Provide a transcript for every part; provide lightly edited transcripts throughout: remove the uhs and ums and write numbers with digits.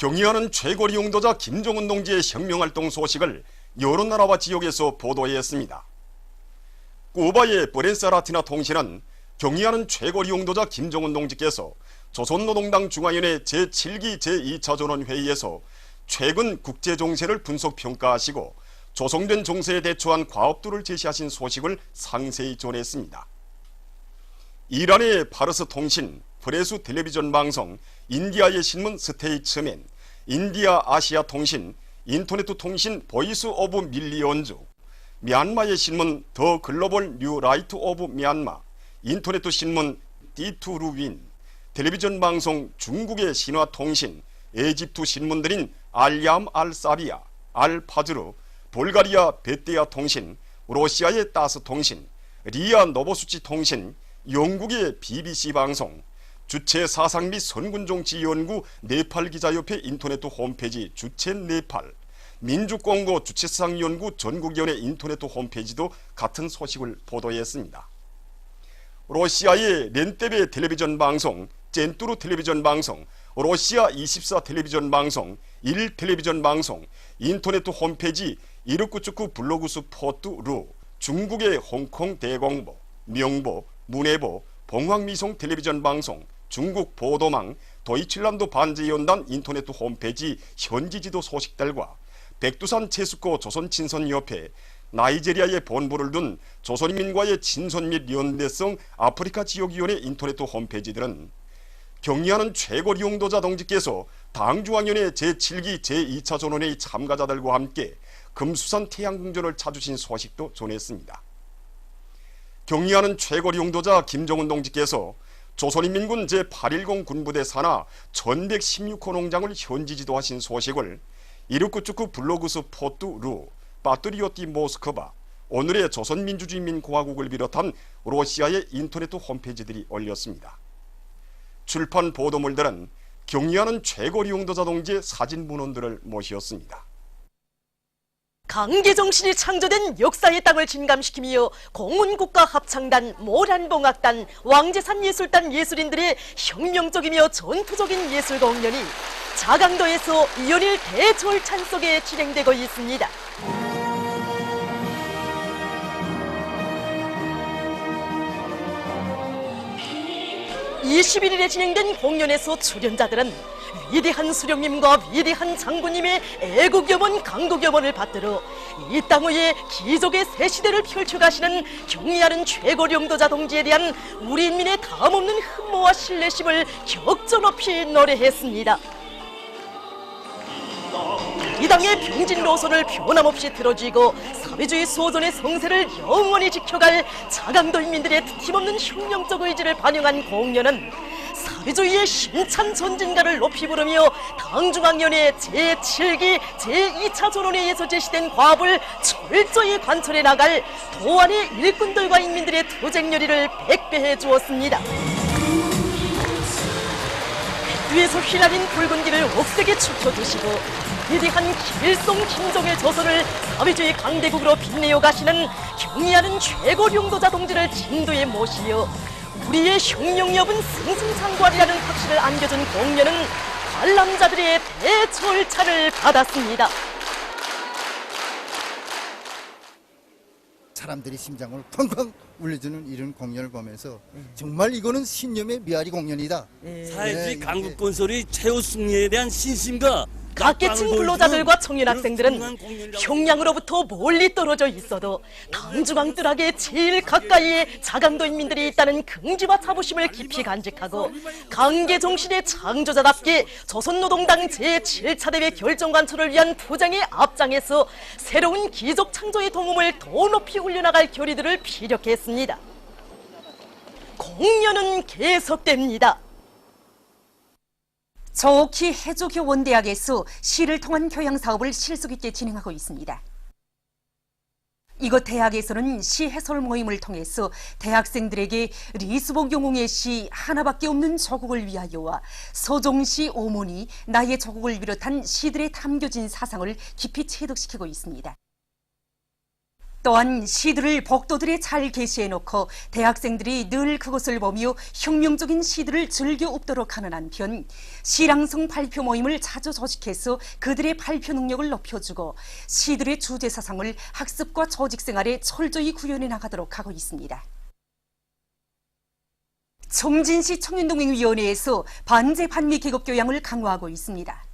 경의하는 최고리 용도자 김정은 동지의 혁명활동 소식을 여러 나라와 지역에서 보도했습니다. 쿠바의 프렌사라티나 통신은 경의하는 최고리 용도자 김정은 동지께서 조선노동당 중앙위원회 제7기 제2차 전원회의에서 최근 국제정세를 분석평가하시고 조성된 정세에 대처한 과업들을 제시하신 소식을 상세히 전했습니다. 이란의 파르스 통신, 프레스 텔레비전 방송, 인디아의 신문 스테이츠맨, 인디아 아시아 통신, 인터넷 통신 보이스 오브 밀리언즈, 미얀마의 신문 더 글로벌 뉴 라이트 오브 미얀마, 인터넷 신문 디투루윈, 텔레비전 방송 중국의 신화 통신, 에집트 신문들인 알얌 알사비아, 알파즈르, 볼가리아 베테아 통신, 러시아의 따스 통신, 리아 노보수치 통신, 영국의 BBC 방송, 주체 사상 및 선군정치연구 네팔 기자협회 인터넷 홈페이지 주체 네팔, 민주공고 주체사상연구 전국위원회 인터넷 홈페이지도 같은 소식을 보도했습니다. 러시아의 렌테베 텔레비전 방송, 젠투르 텔레비전 방송, 러시아 24 텔레비전 방송, 1 텔레비전 방송, 인터넷 홈페이지 이르쿠츠크 블로그스 포트루, 중국의 홍콩 대공보, 명보, 문해보, 봉황미송 텔레비전 방송, 중국 보도망, 도이칠란드 반제연단 인터넷 홈페이지 현지지도 소식들과 백두산 체스코 조선친선협회, 나이제리아의 본부를 둔 조선인민과의 친선 및 연대성 아프리카 지역위원회 인터넷 홈페이지들은 경의하는 최고리 용도자 동지께서 당중앙위원회 제7기 제2차 전원회의 참가자들과 함께 금수산 태양궁전을 찾으신 소식도 전했습니다. 경의하는 최고리 용도자 김정은 동지께서 조선인민군 제810 군부대 산하 1116호 농장을 현지 지도하신 소식을 이르쿠츠크 블로그스 포트루, 파트리오티 모스크바, 오늘의 조선민주주의인민공화국을 비롯한 러시아의 인터넷 홈페이지들이 올렸습니다. 출판 보도물들은 경의하는 최고리 용도자 동지의 사진 문헌들을 모시었습니다. 강계정신이 창조된 역사의 땅을 진감시키며 공훈국가 합창단, 모란봉악단, 왕제산예술단 예술인들의 혁명적이며 전투적인 예술 공연이 자강도에서 연일 대절찬 속에 진행되고 있습니다. 21일에 진행된 공연에서 출연자들은 위대한 수령님과 위대한 장군님의 애국염원, 강국염원을 받들어 이 땅 위에 기적의 새 시대를 펼쳐가시는 경의하는 최고리 용도자 동지에 대한 우리 인민의 다함없는 흠모와 신뢰심을 격조 높이 노래했습니다. 이 당의 병진 노선을 변함없이 들어주고 사회주의 소전의 성세를 영원히 지켜갈 자강도 인민들의 힘없는 혁명적 의지를 반영한 공연은 사회주의의 힘찬 전진가를 높이 부르며 당중앙위원회 제7기 제2차 전원회의에서 제시된 과업을 철저히 관철해 나갈 도안의 일꾼들과 인민들의 투쟁 열의를 백배해 주었습니다. 위에서 휘날린 붉은 길을 억세게 축혀주시고 위대한 김일성, 김정일 조선을 사회주의 강대국으로 빛내어 가시는 경의하는 최고리 용도자 동지를 진도에 모시어 우리의 혁명 여분 승승장구하리라는 확신을 안겨준 공연은 관람자들의 대절찬을 받았습니다. 사람들이 심장을 쾅쾅 울려주는 이런 공연을 보면서 정말 이거는 신념의 메아리 공연이다. 사회주의 강국 건설의 최후 승리에 대한 신심과 각계층 근로자들과 청년 학생들은 평양으로부터 멀리 떨어져 있어도 당중앙 뜰하게 제일 가까이에 자강도 인민들이 있다는 긍지와 자부심을 깊이 간직하고 강계정신의 창조자답게 조선노동당 제7차 대회 결정관철을 위한 투쟁의 앞장에서 새로운 기적 창조의 동음을 더 높이 올려나갈 결의들을 피력했습니다. 공연은 계속됩니다. 저옥희 해조교원대학에서 시를 통한 교양 사업을 실속 있게 진행하고 있습니다. 이곳 대학에서는 시 해설 모임을 통해서 대학생들에게 리스복 영웅의 시 하나밖에 없는 조국을 위하여와 서종시 오문이 나의 조국을 비롯한 시들의 담겨진 사상을 깊이 체득시키고 있습니다. 또한 시들을 복도들에 잘 게시해놓고 대학생들이 늘 그것을 보며 혁명적인 시들을 즐겨 읊도록 하는 한편 시랑성 발표 모임을 자주 조직해서 그들의 발표 능력을 높여주고 시들의 주제 사상을 학습과 조직 생활에 철저히 구현해 나가도록 하고 있습니다. 청진시 청년동맹위원회에서 반제 반미 계급 교양을 강화하고 있습니다.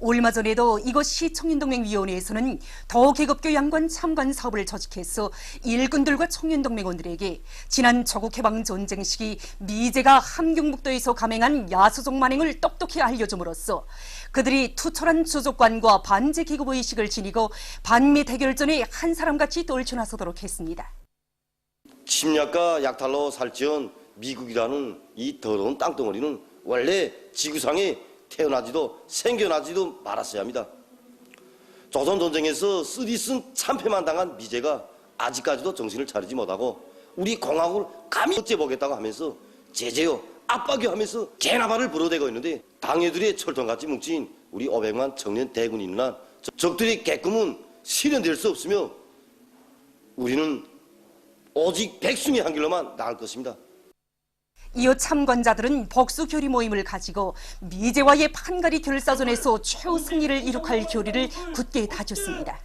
얼마 전에도 이곳시 청년동맹위원회에서는 도계급교양관 참관 사업을 조직해서 일꾼들과 청년동맹원들에게 지난 조국해방전쟁 시기 미제가 함경북도에서 감행한 야수종 만행을 똑똑히 알려줌으로써 그들이 투철한 주족관과 반제 계급의식을 지니고 반미 대결전에 한 사람같이 떨쳐나서도록 했습니다. 침략과 약탈로 살찌운 미국이라는 이 더러운 땅덩어리는 원래 지구상에 태어나지도 생겨나지도 말았어야 합니다. 조선전쟁에서 쓰디쓴 참패만 당한 미제가 아직까지도 정신을 차리지 못하고 우리 공화국을 감히 어째보겠다고 하면서 제재요 압박요 하면서 개나발을 불어대고 있는데 당해들의 철통같이 뭉친 우리 500만 청년 대군인이나 적들이 깨끔은 실현될 수 없으며 우리는 오직 백숭이 한 길로만 나갈 것입니다. 이어 참관자들은 복수 교리 모임을 가지고 미제와의 판가리 결사전에서 최후 승리를 이룩할 교리를 굳게 다졌습니다.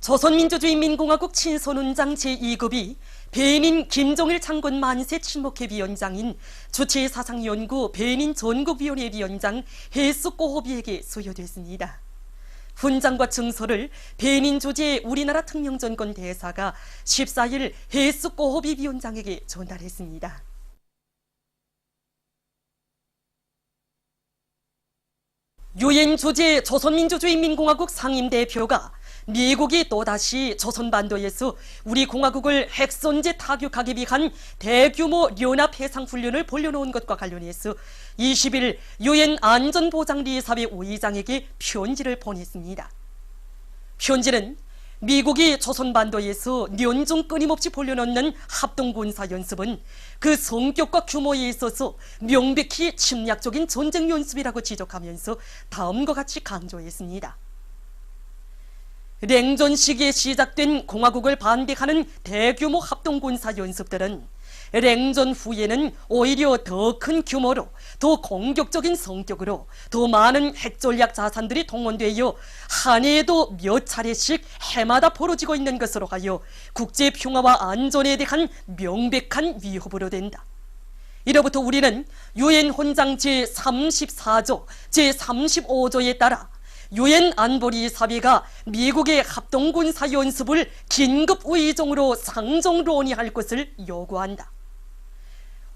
조선민주주의인민공화국 친선훈장 제2급이 배인 김종일 장군 만세 친목회 위원장인 주체사상연구 배인 전국위원회 위원장 해수꼬호비에게 수여됐습니다. 훈장과 증서를 배인 주재 우리나라 특명전권 대사가 14일 해수꼬호비 위원장에게 전달했습니다. 유엔 주재 조선민주주의인민공화국 상임대표가 미국이 또다시 조선반도에서 우리 공화국을 핵선제 타격하기 위한 대규모 연합 해상훈련을 벌려놓은 것과 관련해서 20일 유엔 안전보장리사회 의장에게 편지를 보냈습니다. 편지는 미국이 조선반도에서 년중 끊임없이 벌려놓는 합동군사연습은 그 성격과 규모에 있어서 명백히 침략적인 전쟁연습이라고 지적하면서 다음과 같이 강조했습니다. 냉전 시기에 시작된 공화국을 반대하는 대규모 합동군사 연습들은 냉전 후에는 오히려 더 큰 규모로 더 공격적인 성격으로 더 많은 핵전략 자산들이 동원되어 한 해에도 몇 차례씩 해마다 벌어지고 있는 것으로 하여 국제 평화와 안전에 대한 명백한 위협으로 된다. 이로부터 우리는 유엔 헌장 제34조, 제35조에 따라 유엔 안보리 사회가 미국의 합동군사 연습을 긴급 의정으로 상정 논의할 것을 요구한다.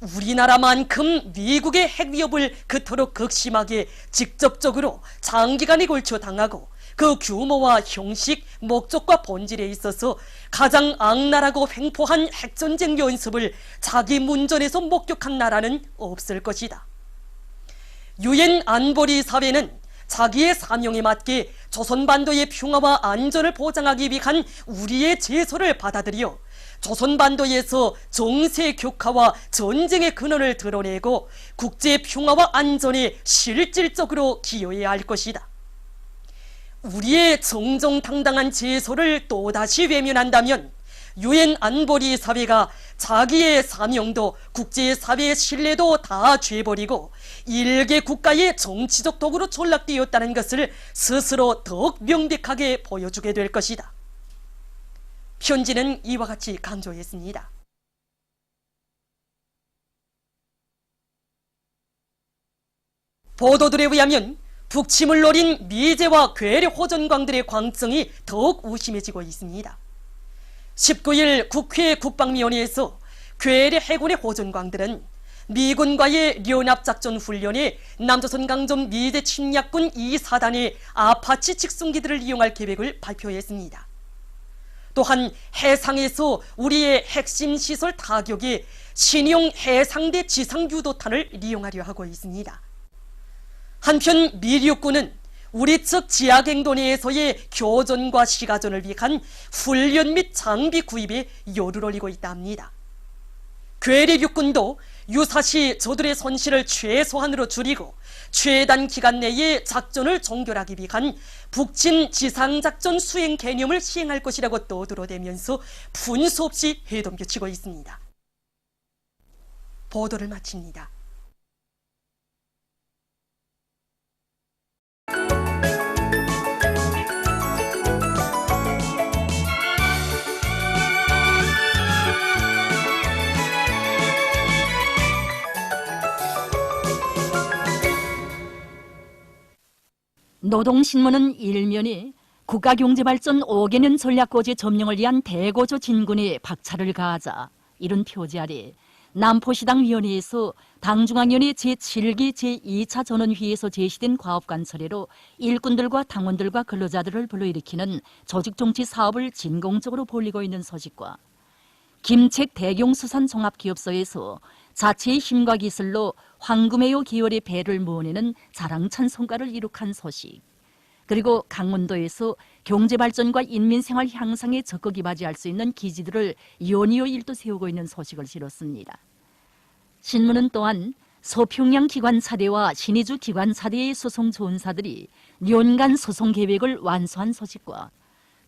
우리나라만큼 미국의 핵 위협을 그토록 극심하게 직접적으로 장기간에 걸쳐 당하고 그 규모와 형식, 목적과 본질에 있어서 가장 악랄하고 횡포한 핵전쟁 연습을 자기 문전에서 목격한 나라는 없을 것이다. 유엔 안보리 사회는 자기의 사명에 맞게 조선반도의 평화와 안전을 보장하기 위한 우리의 제소를 받아들여 조선반도에서 정세 격화와 전쟁의 근원을 드러내고 국제 평화와 안전에 실질적으로 기여해야 할 것이다. 우리의 정정당당한 제소를 또다시 외면한다면 유엔 안보리 사회가 자기의 사명도 국제사회의 신뢰도 다 죄버리고 일개 국가의 정치적 도구로 전락되었다는 것을 스스로 더욱 명백하게 보여주게 될 것이다. 편지는 이와 같이 강조했습니다. 보도들에 의하면 북침을 노린 미제와 괴뢰 호전광들의 광성이 더욱 우심해지고 있습니다. 19일 국회 국방위원회에서 괴뢰 해군의 호전광들은 미군과의 연합작전 훈련에 남조선 강점 미제 침략군 2사단의 아파치 직송기들을 이용할 계획을 발표했습니다. 또한 해상에서 우리의 핵심 시설 타격에 신형 해상대 지상유도탄을 이용하려 하고 있습니다. 한편 미륙군은 우리 측 지하갱도내에서의 교전과 시가전을 위한 훈련 및 장비 구입에 열을 올리고 있다 합니다. 괴뢰 육군도 유사시 저들의 손실을 최소한으로 줄이고 최단 기간 내에 작전을 종결하기 위한 북진 지상작전 수행 개념을 시행할 것이라고 떠들어대면서 분수 없이 해동규치고 있습니다. 보도를 마칩니다. 노동신문은 일면이 국가경제발전 5개년 전략고지 점령을 위한 대고조 진군에 박차를 가하자 이런 표지 아래 남포시당위원회에서 당중앙위원회 제7기 제2차 전원회의에서 제시된 과업관철회로 일꾼들과 당원들과 근로자들을 불러일으키는 조직정치 사업을 진공적으로 벌이고 있는 소식과 김책 대경수산종합기업소에서 자체의 힘과 기술로 황금해요 기업의 배를 모으내는 자랑찬 성과를 이룩한 소식, 그리고 강원도에서 경제발전과 인민생활 향상에 적극 이바지할 수 있는 기지들을 연이어 일도 세우고 있는 소식을 실었습니다. 신문은 또한 서평양 기관차대와 신의주 기관차대의 소송 조은사들이 연간 소송 계획을 완수한 소식과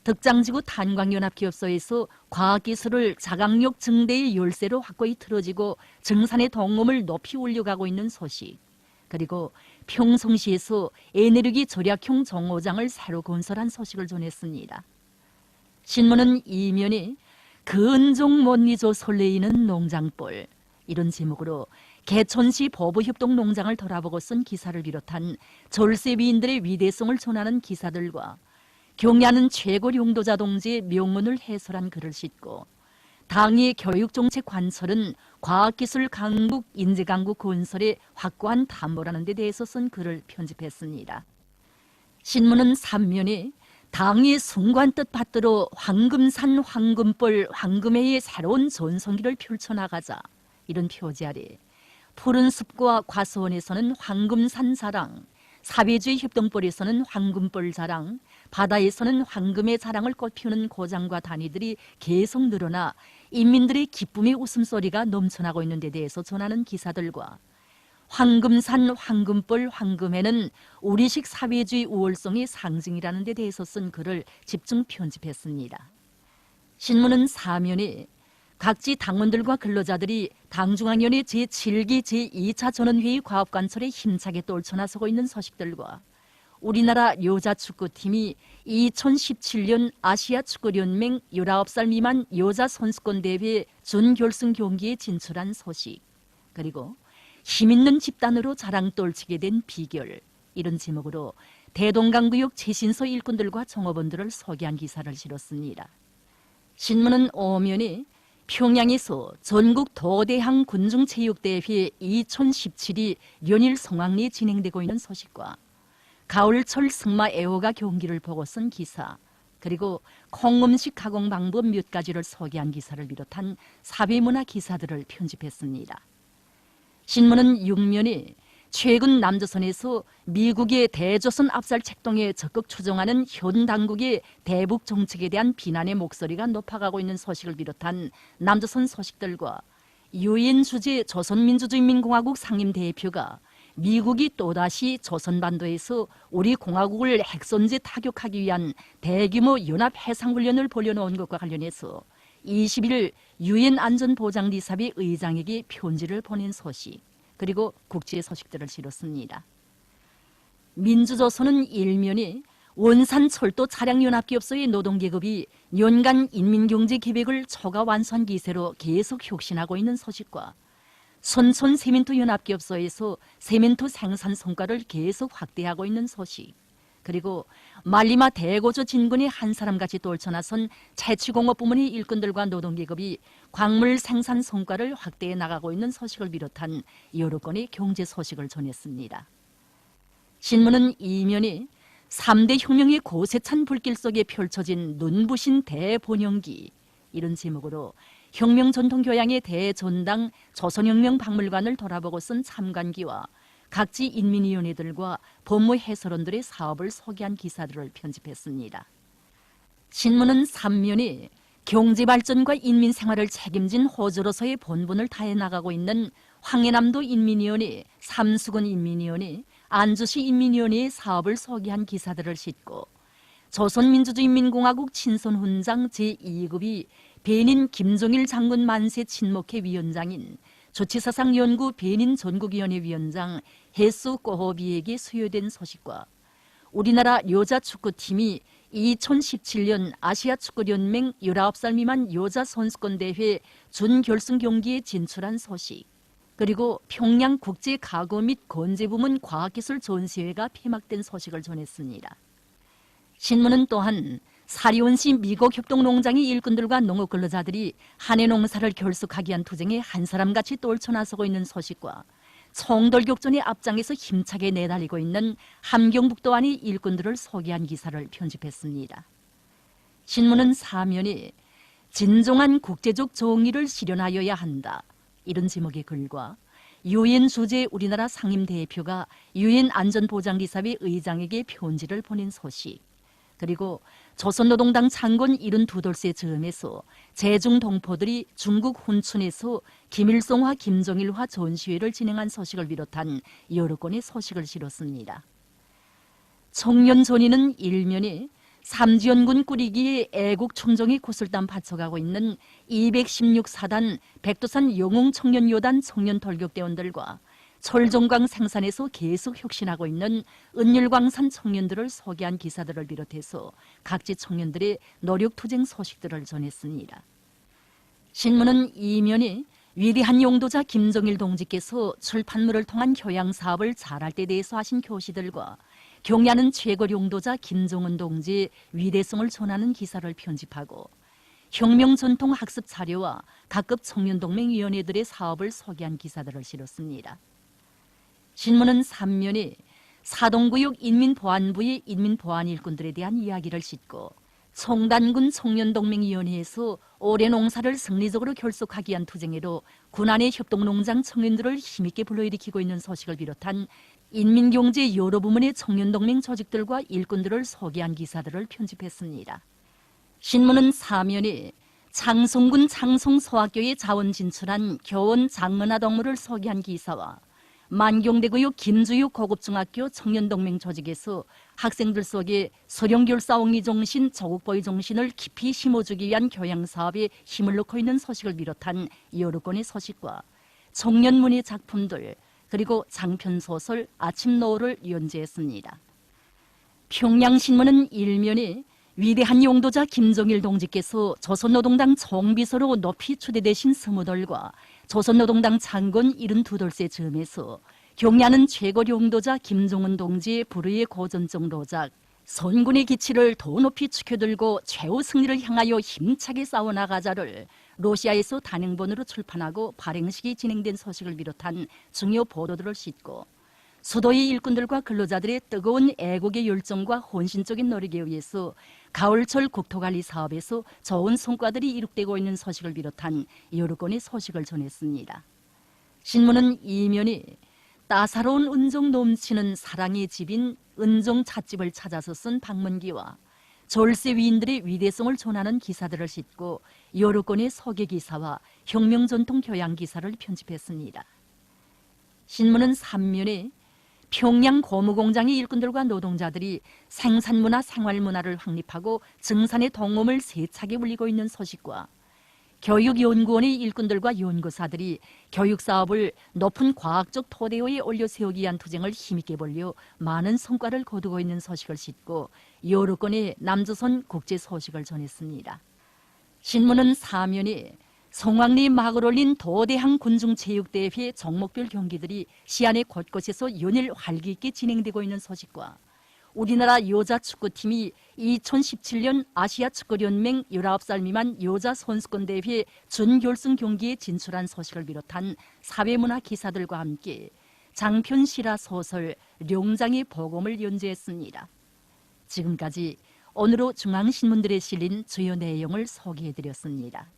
덕장지구 탄광연합기업소에서 과학기술을 자강력 증대의 열쇠로 확고히 틀어지고 증산의 동음을 높이 올려가고 있는 소식, 그리고 평성시에서 에너지 절약형 정호장을 새로 건설한 소식을 전했습니다. 신문은 이면에 근종 못 잊어 설레이는 농장볼 이런 제목으로 개천시 보부협동 농장을 돌아보고 쓴 기사를 비롯한 절세위인들의 위대성을 전하는 기사들과 경야는 최고 용도자 동지의 명언을 해설한 글을 싣고 당의 교육정책 관철은 과학기술 강국, 인재강국 건설에 확고한 담보라는 데 대해서 쓴 글을 편집했습니다. 신문은 3면에 당의 순간 뜻 받들어 황금산 황금벌 황금해의 새로운 전성기를 펼쳐나가자 이런 표지 아래 푸른 숲과 과수원에서는 황금산 자랑, 사회주의 협동벌에서는 황금벌 자랑, 바다에서는 황금의 자랑을 꽃피우는 고장과 단위들이 계속 늘어나 인민들의 기쁨의 웃음소리가 넘쳐나고 있는 데 대해서 전하는 기사들과 황금산, 황금벌, 황금해는 우리식 사회주의 우월성의 상징이라는 데 대해서 쓴 글을 집중 편집했습니다. 신문은 4면에 각지 당원들과 근로자들이 당중앙위원회 제7기 제2차 전원회의 과업관철에 힘차게 떨쳐나서고 있는 소식들과 우리나라 여자축구팀이 2017년 아시아축구연맹 19살 미만 여자선수권대회 준결승 경기에 진출한 소식, 그리고 힘있는 집단으로 자랑 떨치게 된 비결 이런 제목으로 대동강구역 최신소 일꾼들과 종업원들을 소개한 기사를 실었습니다. 신문은 5면에 평양에서 전국 도대항 군중체육대회 2017이 연일 성황리에 진행되고 있는 소식과 가을철 승마 애호가 경기를 보고 쓴 기사, 그리고 콩음식 가공 방법 몇 가지를 소개한 기사를 비롯한 사회문화 기사들을 편집했습니다. 신문은 6면에 최근 남조선에서 미국의 대조선 압살 책동에 적극 추종하는 현 당국의 대북 정책에 대한 비난의 목소리가 높아가고 있는 소식을 비롯한 남조선 소식들과 유엔 주재 조선민주주의인민공화국 상임대표가 미국이 또다시 조선반도에서 우리 공화국을 핵선제 타격하기 위한 대규모 연합 해상훈련을 벌여놓은 것과 관련해서 20일 유엔 안전보장리사회 의장에게 편지를 보낸 소식, 그리고 국제 소식들을 실었습니다. 민주조선은 일면에 원산철도 차량연합기업소의 노동계급이 연간 인민경제계획을 초과 완수한 기세로 계속 혁신하고 있는 소식과 선촌 세멘토 연합기업소에서 세멘토 생산 성과를 계속 확대하고 있는 소식, 그리고 말리마 대고조 진군이 한 사람같이 떨쳐나선 채취공업 부문의 일꾼들과 노동계급이 광물 생산 성과를 확대해 나가고 있는 소식을 비롯한 여러 건의 경제 소식을 전했습니다. 신문은 이면에 3대 혁명의 고세찬 불길 속에 펼쳐진 눈부신 대본영기 이런 제목으로 혁명 전통교양의 대전당 조선혁명 박물관을 돌아보고 쓴 참관기와 각지 인민위원회들과 법무 해설원들의 사업을 소개한 기사들을 편집했습니다. 신문은 3면에 경제발전과 인민생활을 책임진 호주로서의 본분을 다해 나가고 있는 황해남도 인민위원회, 삼수군 인민위원회, 안주시 인민위원회의 사업을 소개한 기사들을 싣고 조선민주주의인민공화국 친손훈장 제2급이 배닌 김종일 장군 만세 친목회 위원장인 조치사상연구 배닌 전국위원회 위원장 해수 꼬호비에게 수여된 소식과 우리나라 여자축구팀이 2017년 아시아축구연맹 19살 미만 여자선수권대회 준결승 경기에 진출한 소식, 그리고 평양 국제가구 및 건재부문 과학기술 전시회가 폐막된 소식을 전했습니다. 신문은 또한 사리온시 미국 협동농장의 일꾼들과 농업근로자들이 한해 농사를 결속하기 위한 투쟁에 한 사람같이 떨쳐나서고 있는 소식과 총돌격전의 앞장에서 힘차게 내달리고 있는 함경북도안의 일꾼들을 소개한 기사를 편집했습니다. 신문은 사면에 진정한 국제적 정의를 실현하여야 한다, 이런 제목의 글과 유엔 주재 우리나라 상임대표가 유엔 안전보장이사회 의장에게 편지를 보낸 소식, 그리고 조선노동당 창건 72돌세 즈음에서 제중 동포들이 중국 훈춘에서 김일성화 김정일화 전시회를 진행한 소식을 비롯한 여러 건의 소식을 실었습니다. 청년 전의는 일면에 삼지연군 꾸리기에 애국 충정의 구슬땀 바쳐가고 있는 216사단 백두산 영웅청년요단 청년 돌격대원들과 철종광 생산에서 계속 혁신하고 있는 은율광산 청년들을 소개한 기사들을 비롯해서 각지 청년들의 노력투쟁 소식들을 전했습니다. 신문은 이면에 위대한 용도자 김정일 동지께서 출판물을 통한 교양 사업을 잘할 때 대해서 하신 교시들과 경야는 최고 용도자 김정은 동지의 위대성을 전하는 기사를 편집하고 혁명 전통 학습 자료와 각급 청년동맹위원회들의 사업을 소개한 기사들을 실었습니다. 신문은 3면에 사동구역 인민보안부의 인민보안 일꾼들에 대한 이야기를 싣고 송단군 청년동맹위원회에서 올해 농사를 승리적으로 결속하기 위한 투쟁에도 군안의 협동농장 청년들을 힘있게 불러일으키고 있는 소식을 비롯한 인민경제 여러 부문의 청년동맹 조직들과 일꾼들을 소개한 기사들을 편집했습니다. 신문은 4면에 창송군 창송소학교에 자원 진출한 교원 장문화 동무를 소개한 기사와 만경대구역 김주육 고급중학교 청년동맹 조직에서 학생들 속에 소령결사옹리 정신, 조국보위 정신을 깊이 심어주기 위한 교양사업에 힘을 넣고 있는 소식을 비롯한 여러 건의 소식과 청년문예 작품들, 그리고 장편소설 아침 노을을 연재했습니다. 평양신문은 일면에 위대한 용도자 김정일 동지께서 조선노동당 총비서로 높이 추대되신 스무돌과 조선노동당 창건 72돌세 즈음에서 경야는 최고 용도자 김정은 동지의 불의의 고전적 로작, 선군의 기치를 더 높이 축혀들고 최후 승리를 향하여 힘차게 싸워나가자를 러시아에서 단행본으로 출판하고 발행식이 진행된 소식을 비롯한 중요 보도들을 싣고 수도의 일꾼들과 근로자들의 뜨거운 애국의 열정과 헌신적인 노력에 의해서 가을철 국토관리 사업에서 좋은 성과들이 이룩되고 있는 소식을 비롯한 여러 건의 소식을 전했습니다. 신문은 이면에 따사로운 은정 넘치는 사랑의 집인 은정 찻집을 찾아서 쓴 방문기와 졸세 위인들의 위대성을 전하는 기사들을 싣고 여러 건의 소개 기사와 혁명 전통 교양 기사를 편집했습니다. 신문은 3면에 평양 고무공장의 일꾼들과 노동자들이 생산문화, 생활문화를 확립하고 증산의 동음을 세차게 울리고 있는 소식과 교육연구원의 일꾼들과 연구사들이 교육사업을 높은 과학적 토대에 올려 세우기 위한 투쟁을 힘있게 벌려 많은 성과를 거두고 있는 소식을 싣고 여러 건의 남조선 국제 소식을 전했습니다. 신문은 4면에 성황리에 막을 올린 도대항 군중체육대회 종목별 경기들이 시안의 곳곳에서 연일 활기 있게 진행되고 있는 소식과 우리나라 여자축구팀이 2017년 아시아축구연맹 19살 미만 여자선수권대회 준결승 경기에 진출한 소식을 비롯한 사회문화 기사들과 함께 장편 실화 소설 룡장의 복음을 연재했습니다. 지금까지 오늘로 중앙신문들에 실린 주요 내용을 소개해드렸습니다.